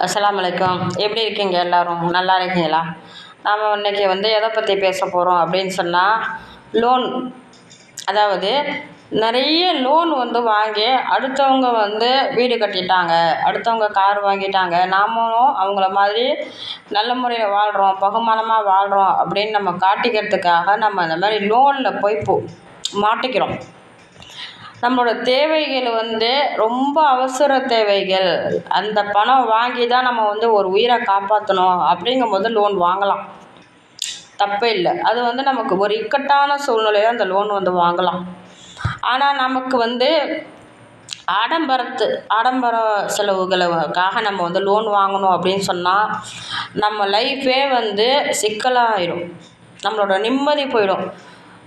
அஸ்ஸலாமு அலைக்கும். எப்படி இருக்கீங்க எல்லோரும்? நல்லா இருக்கீங்களா? நாம் இன்றைக்கி எதை பற்றி பேச போகிறோம் அப்படின்னு சொன்னால், லோன். அதாவது நிறைய லோன் வாங்கி அடுத்தவங்க வீடு கட்டிட்டாங்க, அடுத்தவங்க கார் வாங்கிட்டாங்க, நாமளும் அவங்கள மாதிரி நல்ல முறையில் வாழ்கிறோம், பகுமானமாக வாழ்கிறோம் அப்படின்னு நம்ம காட்டிக்கிறதுக்காக நம்ம இந்த மாதிரி லோனில் போய் மாட்டிக்கிறோம். நம்மளோட தேவைகள் ரொம்ப அவசர தேவைகள். அந்த பணம் வாங்கி தான் நம்ம ஒரு உயிரை காப்பாற்றணும் அப்படிங்கும்போது லோன் வாங்கலாம், தப்பே இல்லை. அது நமக்கு ஒரு இக்கட்டான சூழ்நிலையில் அந்த லோன் வாங்கலாம். ஆனால் நமக்கு ஆடம்பர செலவுகளுக்காக நம்ம லோன் வாங்கணும் அப்படின்னு சொன்னால் நம்ம லைஃபே சிக்கலாகிடும், நம்மளோட நிம்மதி போயிடும்.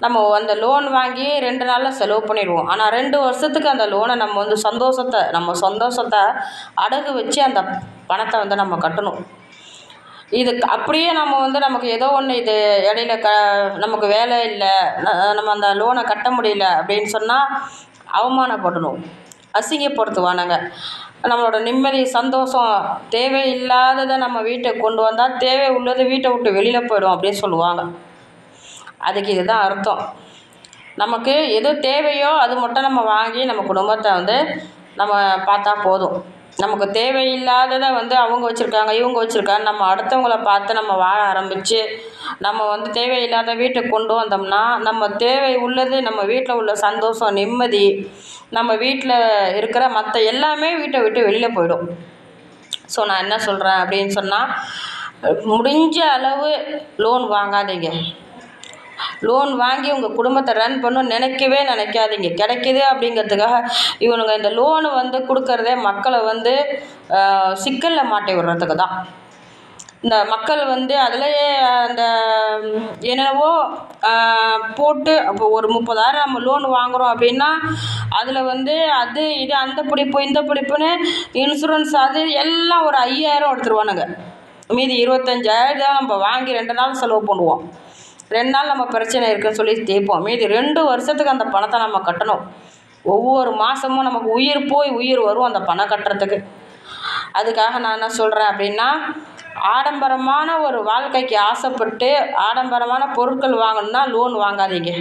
நம்ம அந்த லோன் வாங்கி 2 நாளில் செலவு பண்ணிடுவோம். ஆனால் 2 வருஷத்துக்கு அந்த லோனை நம்ம நம்ம சந்தோஷத்தை அடகு வச்சு அந்த பணத்தை நம்ம கட்டணும். இது அப்படியே நம்ம நமக்கு ஏதோ ஒன்று இது இடையில நமக்கு வேலை இல்லை, நம்ம அந்த லோனை கட்ட முடியல அப்படின்னு சொன்னால் அவமானப்படணும், அசிங்கப்படுத்துவானுங்க. நம்மளோட நிம்மதி சந்தோஷம் தேவையில்லாததை நம்ம வீட்டுக்கு கொண்டு வந்தால் தேவை உள்ளது வீட்டை விட்டு வெளியில் போயிடும் அப்படின்னு சொல்லுவாங்க. அதுக்கு இதுதான் அர்த்தம். நமக்கு எது தேவையோ அது மட்டும் நம்ம வாங்கி நம்ம குடும்பத்தை நம்ம பார்த்தா போதும். நமக்கு தேவையில்லாததை அவங்க வச்சுருக்காங்க, இவங்க வச்சுருக்காங்க, நம்ம அடுத்தவங்கள பார்த்து நம்ம வாழ ஆரம்பித்து நம்ம தேவையில்லாத வீட்டுக்கு கொண்டு வந்தோம்னா நம்ம தேவை உள்ளது, நம்ம வீட்டில் உள்ள சந்தோஷம், நிம்மதி, நம்ம வீட்டில் இருக்கிற மற்ற எல்லாமே வீட்டை விட்டு வெளியில் போயிடும். ஸோ நான் என்ன சொல்கிறேன் அப்படின்னு சொன்னால், முடிஞ்ச அளவு லோன் வாங்காதீங்க. லோன் வாங்கி உங்கள் குடும்பத்தை ரன் பண்ணணும் நினைக்காதீங்க. கிடைக்கிது அப்படிங்கிறதுக்காக இவனுங்க இந்த லோனு கொடுக்கறதே மக்களை சிக்கலில் மாட்டி விடுறதுக்கு தான். இந்த மக்கள் அதிலேயே அந்த என்னென்னவோ போட்டு அப்போ ஒரு 30,000 நம்ம லோன் வாங்குகிறோம் அப்படின்னா அதில் அது இது அந்த பிடிப்பு இந்த பிடிப்புன்னு இன்சூரன்ஸ் அது எல்லாம் ஒரு 5,000 எடுத்துருவானுங்க. மீதி 25,000 தான் நம்ம வாங்கி 2 நாள் செலவு பண்ணுவோம். 2 நாள் நம்ம பிரச்சனை இருக்குதுன்னு சொல்லி தேய்ப்போம். மீதி 2 வருஷத்துக்கு அந்த பணத்தை நம்ம கட்டணும். ஒவ்வொரு மாதமும் நமக்கு உயிர் போய் உயிர் வரும் அந்த பணம் கட்டுறதுக்கு. அதுக்காக நான் என்ன சொல்கிறேன் அப்படின்னா, ஆடம்பரமான ஒரு வாழ்க்கைக்கு ஆசைப்பட்டு ஆடம்பரமான பொருட்கள் வாங்கணுன்னா லோன் வாங்காதீங்க.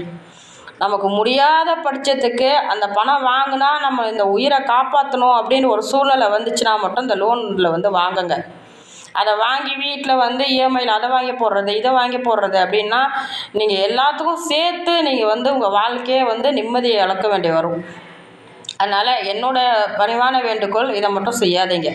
நமக்கு முடியாத பட்சத்துக்கு அந்த பணம் வாங்கினா நம்ம இந்த உயிரை காப்பாற்றணும் அப்படின்னு ஒரு சூழ்நிலை வந்துச்சுன்னா மட்டும் இந்த லோனில் வாங்குங்க. அதை வாங்கி வீட்டில் இஎம்ஐயில் அதை வாங்கி போடுறது, இதை வாங்கி போடுறது அப்படின்னா நீங்கள் எல்லாத்துக்கும் சேர்த்து நீங்கள் உங்கள் வாழ்க்கையை நிம்மதியை இழக்க வேண்டி வரும். அதனால் என்னோடய பணிவான வேண்டுகோள், இதை மட்டும் செய்யாதீங்க.